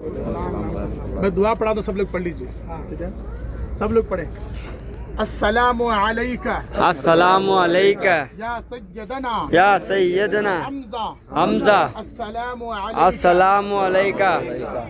میں دعا پڑھا تو سب لوگ پڑھ لیجیے، ٹھیک ہے؟ سب لوگ پڑھیں۔ السلام علیکہ السلام علیکہ یا سیدنا یا سیدنا حمزہ حمزہ السلام علیکہ السلام علیکہ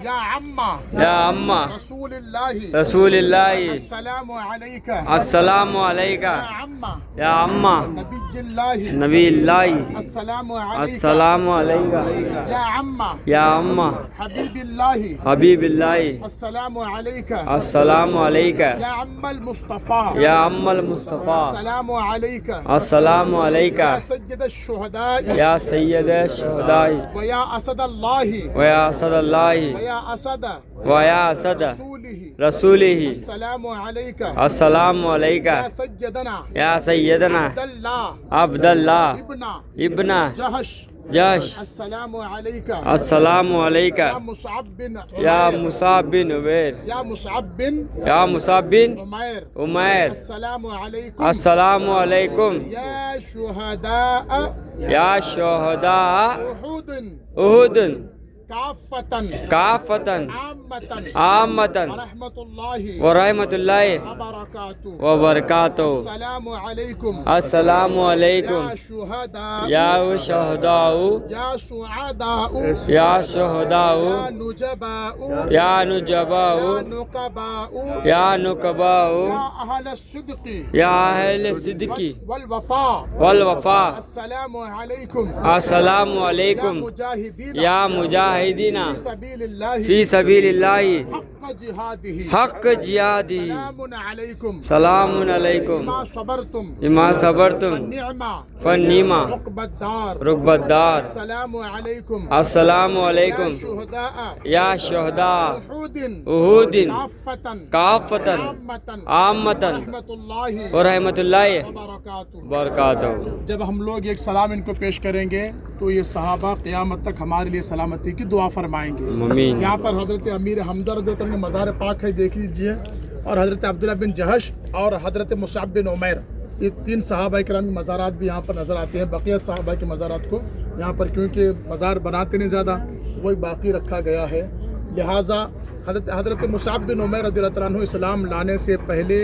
یا عمہ یا امہ رسول اللہ رسول اللہ السلام علیکہ السلام علیکہ یا عمہ یا امہ نبی اللہ نبی اللہ السلام علیکہ السلام علیکہ یا عمہ یا امہ حبیب اللہ حبیب اللہ السلام علیکہ السلام علیکہ یا عم المصطفیٰ یا ام المصطفیٰ السلام علیکہ السلام علیکہ یا سید الشہداء یا سید الشہداء ویا اسد اللہ ویا اسد اللہ ویا اسد ویا اسد رسولہ رسولہ السلام علیکہ السلام علیکہ یا سیدنا یا سیدنا عبداللہ عبداللہ ابن ابن جہش جش السلام علیکہ السلام علیکہ یا مصعب بن یا عمیر مصعب بن عمیر یا مصعب بن یا مصعب بن عمیر عمیر السلام علیکم السلام علیکم یا شہداء یا شہداء احد احد کافتن کافتن عامتن عامتن ورحمۃ اللہ ورحمۃ اللہ وبرکاتہ وبرکاتہ السلام علیکم السلام علیکم یا شہداء یا شہداء یا سعداء یا شہداء یا نجباء یا نجباء یا نقباء یا نقباء یا اہل الصدق یا اہل صدق والوفاء والوفاء السلام علیکم السلام یا علیکم مجاہدین یا مجاہدین فی سبیل اللہ فی سبیل اللہ حق جہادہ حق جہادی سلام علیکم سلام علیکم ما صبرتم بما صبرتم نعمہ فنعما عقبى الدار ركب الدار السلام علیکم السلام یا علیکم شہداء یا شہداء احد احود کافتن کافتن عامتن عامتن رحمۃ اللہ ورحمۃ اللہ وبرکاتہ وبرکاتہ۔ جب ہم لوگ ایک سلام ان کو پیش کریں گے تو یہ صحابہ قیامت تک ہمارے لیے سلامتی کی دعا فرمائیں گے۔ آمین۔ یہاں پر حضرت امیر حمزہ رضی اللہ عنہ کا مزار پاک ہے، دیکھ لیجئے، اور حضرت عبداللہ بن جہش اور حضرت مصعب بن عمیر، یہ تین صحابہ کرام کے مزارات بھی یہاں پر نظر آتے ہیں۔ بقیہ صحابہ کے مزارات کو یہاں پر کیونکہ مزار بناتے نہیں زیادہ، وہی باقی رکھا گیا ہے، لہٰذا حضرت مصعب بن عمیر رضی اللہ عنہ اسلام لانے سے پہلے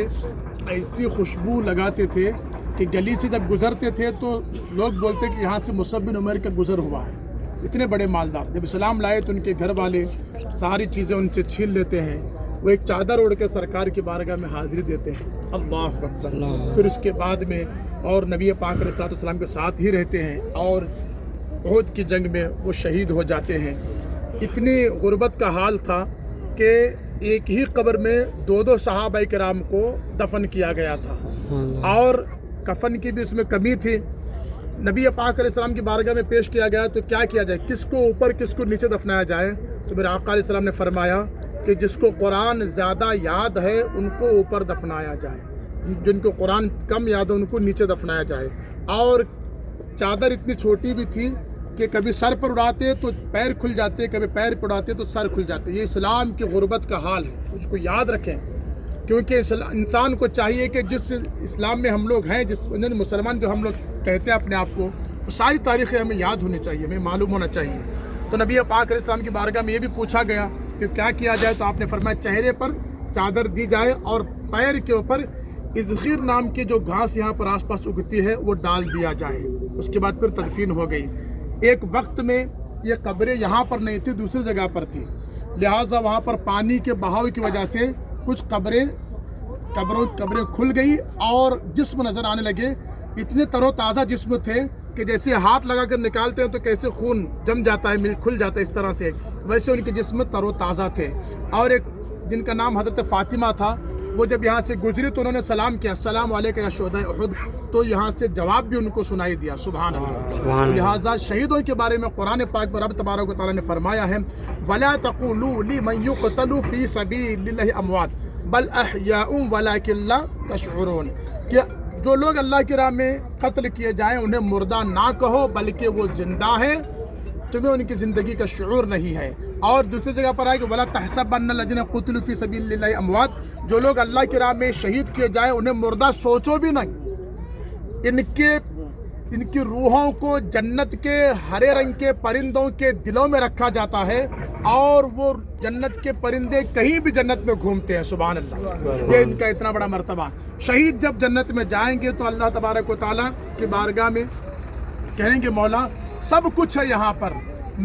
ایسی خوشبو لگاتے تھے کہ گلی سے جب گزرتے تھے تو لوگ بولتے کہ یہاں سے مصعب بن عمیر کا گزر ہوا ہے۔ اتنے بڑے مالدار، جب اسلام لائے تو ان کے گھر والے ساری چیزیں ان سے چھین لیتے ہیں، وہ ایک چادر اوڑھ کے سرکار کی بارگاہ میں حاضری دیتے ہیں، اللہ اکبر، پھر اس کے بعد میں اور نبی پاک علیہ السلام کے ساتھ ہی رہتے ہیں، اور احد کی جنگ میں وہ شہید ہو جاتے ہیں۔ اتنی غربت کا حال تھا کہ ایک ہی قبر میں دو صحابہ کرام کو دفن کیا گیا تھا، اور کفن کی بھی اس میں کمی تھی۔ نبی پاک علیہ السلام کی بارگاہ میں پیش کیا گیا تو کیا کیا جائے، کس کو اوپر کس کو نیچے دفنایا جائے؟ تو میرے آقا علیہ السلام نے فرمایا کہ جس کو قرآن زیادہ یاد ہے ان کو اوپر دفنایا جائے، جن کو قرآن کم یاد ہے ان کو نیچے دفنایا جائے۔ اور چادر اتنی چھوٹی بھی تھی کہ کبھی سر پر اڑاتے تو پیر کھل جاتے، کبھی پیر پر اڑاتے تو سر کھل جاتے۔ یہ اسلام کی غربت کا حال ہے، اس کو یاد رکھیں، کیونکہ انسان کو چاہیے کہ جس اسلام میں ہم لوگ ہیں، جس مسلمان جو ہم لوگ کہتے ہیں اپنے آپ کو، وہ ساری تاریخیں ہمیں یاد ہونی چاہیے، ہمیں معلوم ہونا چاہیے۔ تو نبی پاک علیہ السلام کی بارگاہ میں یہ بھی پوچھا گیا کہ کیا کیا جائے، تو آپ نے فرمایا چہرے پر چادر دی جائے اور پیر کے اوپر ازخیر نام کی جو گھاس یہاں پر آس پاس اگتی ہے وہ ڈال دیا جائے۔ اس کے بعد پھر تدفین ہو گئی۔ ایک وقت میں یہ قبریں یہاں پر نہیں تھی، دوسری جگہ پر تھی، لہٰذا وہاں پر پانی کے بہاؤ کی وجہ سے کچھ قبریں کھل گئی اور جسم نظر آنے لگے۔ اتنے تر و تازہ جسم تھے کہ جیسے ہاتھ لگا کر نکالتے ہیں تو کیسے خون جم جاتا ہے، کھل جاتا ہے، اس طرح سے ویسے ان کے جسم تر و تازہ تھے۔ اور ایک جن کا نام حضرت فاطمہ تھا، وہ جب یہاں سے گزری تو انہوں نے سلام کیا، السلام علیکم یا شہداء احد، تو یہاں سے جواب بھی ان کو سنائی دیا، سبحان اللہ۔ لہٰذا شہیدوں کے بارے میں قرآن پاک میں رب تبارک و تعالیٰ نے فرمایا ہے وَلَا تَقُولُوا لِمَن يُقْتَلُ فِي سَبِيلِ اللَّهِ أَمْوَاتٌ بل احیاء ولکن لا تشعرون، کہ جو لوگ اللہ کی راہ میں قتل کیے جائیں انہیں مردہ نہ کہو بلکہ وہ زندہ ہیں، تمہیں ان کی زندگی کا شعور نہیں ہے۔ اور دوسری جگہ پر آئے کہ ولا تحسبن الذین قتلوا فی سبیل اللہ اموات، جو لوگ اللہ کی راہ میں شہید کیے جائیں انہیں مردہ سوچو بھی نہیں، ان کے ان کی روحوں کو جنت کے ہرے رنگ کے پرندوں کے دلوں میں رکھا جاتا ہے اور وہ جنت کے پرندے کہیں بھی جنت میں گھومتے ہیں. سبحان اللہ. یہ ان کا اتنا بڑا مرتبہ. شہید جب جنت میں جائیں گے تو اللہ تبارک و تعالیٰ کی بارگاہ میں کہیں گے مولا سب کچھ ہے یہاں پر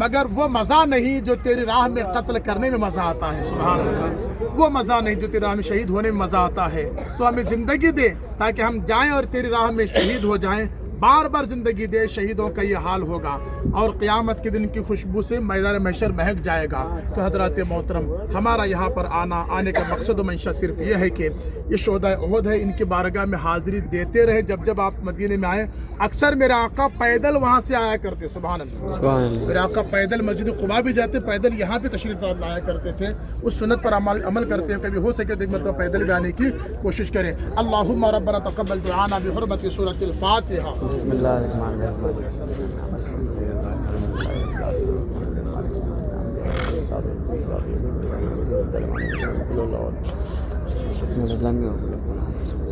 مگر وہ مزہ نہیں جو تیری راہ میں قتل کرنے میں مزہ آتا ہے. سبحان اللہ. وہ مزہ نہیں جو تیری راہ میں شہید ہونے میں مزہ آتا ہے. تو ہمیں زندگی دے تاکہ ہم جائیں اور تیری راہ میں شہید ہو جائیں. بار بار زندگی دے. شہیدوں کا یہ حال ہوگا اور قیامت کے دن کی خوشبو سے میدان محشر مہک جائے گا. تو حضرات محترم ہمارا یہاں پر آنے کا مقصد و منشا صرف یہ ہے کہ یہ شہداء احد ہے. ان کی بارگاہ میں حاضری دیتے رہے. جب جب آپ مدینے میں آئے اکثر میرے آقا پیدل وہاں سے آیا کرتے. سبحان اللہ. میرے آقا پیدل مسجد قباء بھی جاتے پیدل یہاں پہ تشریف لایا کرتے تھے. اس سنت پر عمل کرتے ہیں. کبھی ہو سکے تو ایک مرتبہ پیدل بھی آنے کی کوشش کریں. اللہم ربنا تقبل دعانا بحرمت سورۃ الفاتحہ. بسم اللہ الرحمن الرحیم.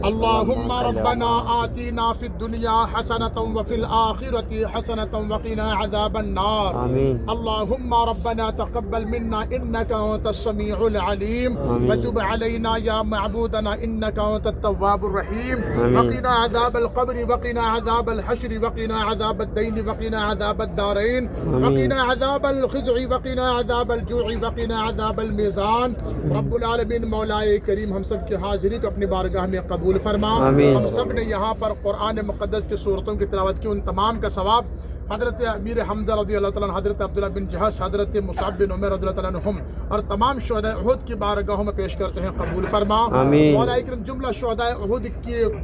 اللهم ربنا آتنا في الدنيا حسنة وفي الآخرة حسنة وقنا عذاب النار. آمين. اللهم ربنا تقبل منا إنك أنت السميع العليم. وتب علينا يا معبودنا إنك أنت التواب الرحيم. وقنا عذاب القبر وقنا عذاب الحشر وقنا عذاب الدين وقنا عذاب الدارين وقنا عذاب الخزع وقنا عذاب الجوع وقنا عذاب الميزان. رب العالمین مولا کریم ہم سب کی حاضری کو اپنی بارگاہ میں قبول فرما. ہم سب نے یہاں پر قرآن مقدس کی صورتوں کی تلاوت کی. ان تمام کا ثواب حضرت امیر حمزہ رضی اللہ تعالیٰ عنہ, حضرت عبداللہ بن جہش, حضرت مصعب بن عمیر رضی اللہ تعالیٰ عنہم اور تمام شہداء احد کی بارگاہوں میں پیش کرتے ہیں. قبول فرما. مولا کریم جملہ شہداء احد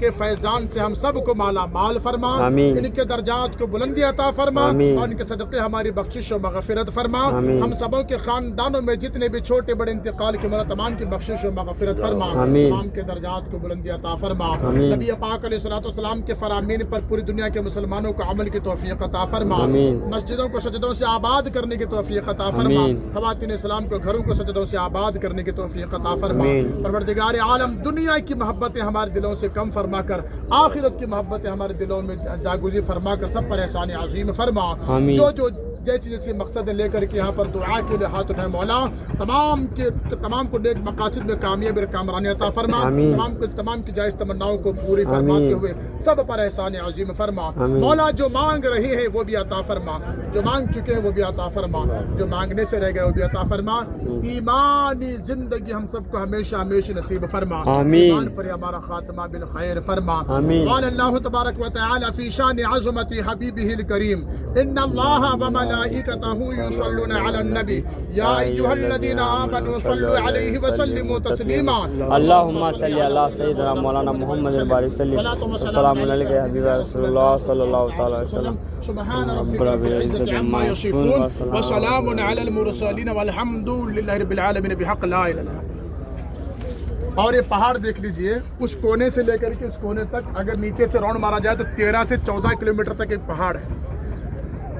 کے فیضان سے ہم سب کو مالا مال فرما. ان کے درجات کو بلندی عطا فرما اور ان کے صدقے ہماری بخشش و مغفرت فرما. ہم سبوں کے خاندانوں میں جتنے بھی چھوٹے بڑے انتقال کے مرا تمام کی بخشش و مغفرت فرما. تمام کے درجات کو بلندی عطا فرما. نبی پاک علیہ الصلوۃ والسلام کے فرامین پر پوری دنیا کے مسلمانوں کو عمل کی توفیق عطا فرما. مسجدوں کو سجدوں سے آباد کرنے کی توفیق عطا فرما. خواتین اسلام کو گھروں کو سجدوں سے آباد کرنے کی توفیق عطا فرما. پروردگار عالم دنیا کی محبتیں ہمارے دلوں سے کم فرما کر آخرت کی محبتیں ہمارے دلوں میں جاگوزی فرما کر سب پر احسان عظیم فرما. جو جیسے مقصد لے کر کے یہاں پر دعا کے لیے ہاتھ اٹھائے مولا تمام کو نیک مقاصد میں کامیابی کامرانی عطا فرما. تمام کی جائز تمناؤں کو پوری فرماتے ہوئے سب پر احسان عظیم فرما. مولا جو مانگ رہے ہیں وہ بھی عطا فرما. جو مانگ چکے ہیں وہ بھی عطا فرما. جو مانگنے سے رہ گئے وہ بھی عطا فرما. ایمانی زندگی ہم سب کو ہمیشہ ہمیشہ نصیب فرما. ایمان پر ہمارا خاتمہ بالخیر فرما. قال اللہ تبارک و تعالی فی شان عظمت حبیبہ الکریم ان اللہ وملائکتہ یصلون علی النبی یا ایھا الذین آمنوا صلوا علیہ وسلموا تسلیما. اللہم صلی علی سیدنا مولانا محمد بارک وسلم. السلام علیکم یا حبیب رسول اللہ صلی اللہ تعالی علیہ وسلم. سبحان ربک رب العزۃ عما یصفون وسلام علی المرسلین والحمد للہ رب العالمین بحق لا الہ الا اللہ. اور یہ پہاڑ دیکھ لیجئے اس کونے سے لے کر کے اس کونے تک اگر نیچے سے راؤنڈ مارا جائے تو 13 سے 14 کلومیٹر تک ایک پہاڑ ہے.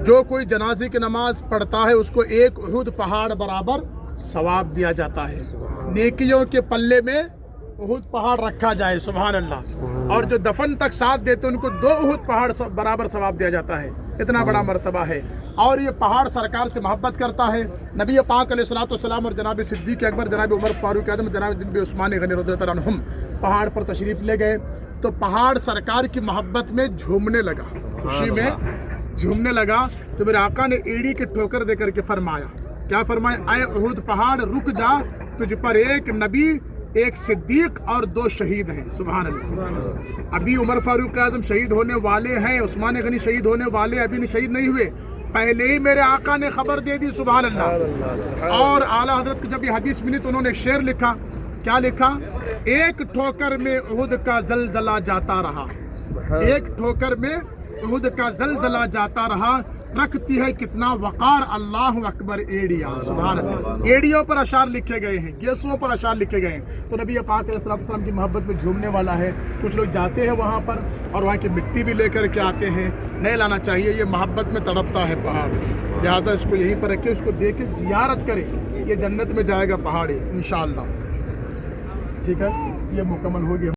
جو کوئی جنازے کی نماز پڑھتا ہے اس کو ایک احد پہاڑ برابر ثواب دیا جاتا ہے. نیکیوں کے پلے میں احد پہاڑ رکھا جائے. سبحان اللہ. اور جو دفن تک ساتھ دیتے ان کو 2 احد پہاڑ برابر ثواب دیا جاتا ہے. اتنا بڑا مرتبہ ہے. اور یہ پہاڑ سرکار سے محبت کرتا ہے. نبی پاک علیہ الصلوۃ والسلام اور جناب صدیق اکبر, جناب عمر فاروق اعظم, جناب عثمان غنی رضی اللہ عنہ عنہم پہاڑ پر تشریف لے گئے تو پہاڑ سرکار کی محبت میں جھومنے لگا, خوشی میں جھومنے لگا. تو میرے آقا نے ایڑی کے ٹھوکر دے کر کے فرمایا, کیا فرمایا؟ اے احد پہاڑ رک جا, تجھ پر ایک نبی, ایک صدیق اور 2 شہید ہیں. سبحان اللہ. ابھی عمر فاروق اعظم شہید ہونے والے ہیں, عثمان غنی شہید ہونے والے, ابھی شہید نہیں ہوئے, پہلے ہی میرے آقا نے خبر دے دی. سبحان اللہ. اور اعلیٰ حضرت کو جب یہ حدیث ملی تو انہوں نے ایک شعر لکھا. کیا لکھا؟ ایک ٹھوکر میں احد کا زلزلہ جاتا رہا, ایک ٹھوکر میں احد کا زلزلہ جاتا رہا, رکھتی ہے کتنا وقار اللہ اکبر ایڑیا. سبحان اللہ. ایڑیوں پر اشعار لکھے گئے ہیں, گیسوں پر اشعار لکھے گئے ہیں. تو نبی پاک علیہ السلام کی محبت میں جھومنے والا ہے. کچھ لوگ جاتے ہیں وہاں پر اور وہاں کی مٹی بھی لے کر کے آتے ہیں. نہیں لانا چاہیے, یہ محبت میں تڑپتا ہے پہاڑ, لہٰذا اس کو یہیں پر رکھے, اس کو دیکھ کے زیارت کریں. یہ جنت میں جائے گا پہاڑ انشاءاللہ. ٹھیک ہے, یہ مکمل ہو گیا.